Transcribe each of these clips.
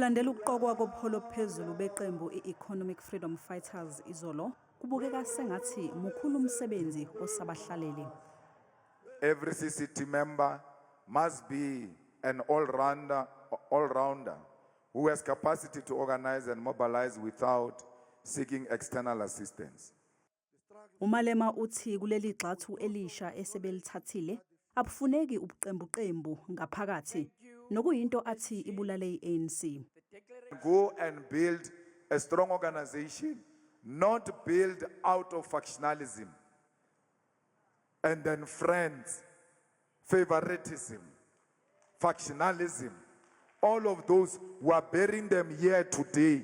Kulandela ukuqokwa kobuholo phezulu beqembu i-Economic Freedom Fighters izolo, kubukeka sengathi mukhulu umsebenzi osabahlaleli. Every CCT member must be an all-rounder who has capacity to organize and mobilize without seeking external assistance. Umalema uthi kuleli gxathu elisha esebelithathile abufuneki ubuqembu ngaphakathi nokuyinto athi ibulale i-ANC. Go and build a strong organization, not build out of factionalism and then friends, favoritism, factionalism. All of those who are bearing them here today.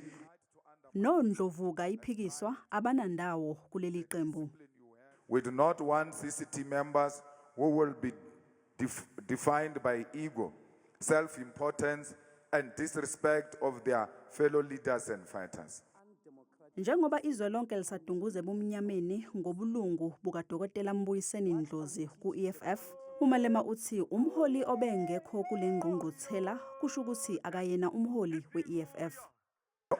No Ndlovuka iphikiswa abanandawo kuleli qembu. We do not want CCT members who will be defined by ego, self-importance, and disrespect of their fellow leaders and fighters. Njengoba izwe lonke lisadunguze bumnyameni ngobulungu bukaDokotela Mbuyiseni Ndlozi ku-EFF, uMalema uthi umholi obengekho kule ngqungquthela kusho ukuthi akayena umholi we-EFF.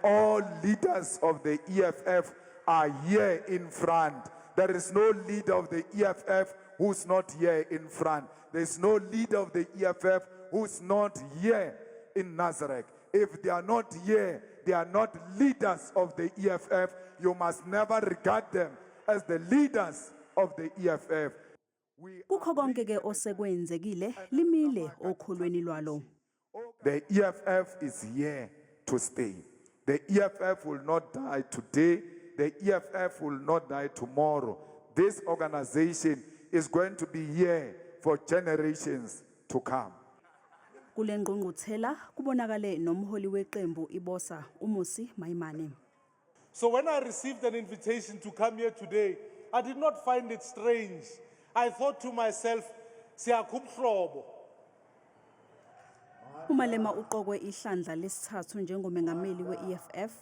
All leaders of the EFF are here in front. There is no leader of the EFF who's not here in front. There is no leader of the EFF who's not here in Nazareth. If they are not here, they are not leaders of the EFF. You must never regard them as the leaders of the EFF. Kukho konke ke osekwenzekile limile okholweni lwalo. The EFF is here to stay. The EFF will not die today. The EFF will not die tomorrow. This organization is going to be here for generations to come. Kule ngqungquthela kubonakale nomholi weqembu iBosa uMusi Maimane. So when I received an invitation to come here today, I did not find it strange. I thought to myself, siyakubhlobo. Umalema uqokwe ihlandla lesithathu njengomengameli we-EFF.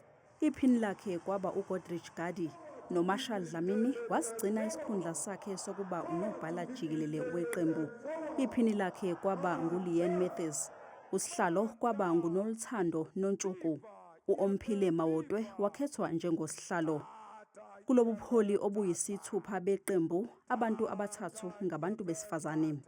Iphini lakhe kwaba uGodrich Gadi noMarshall Dlamini wasigcina isikhundla sakhe sokuba unobhala jikelele weqembu. Iphini lakhe kwaba nguLeanne Mathews. Usihlalo kwaba nguNoluthando Nontshuku. U-Omphile Mawotwe wakhethwa njengosihlalo. Kulobu buholi obuyisithupha beqembu, abantu abathathu ngabantu besifazane.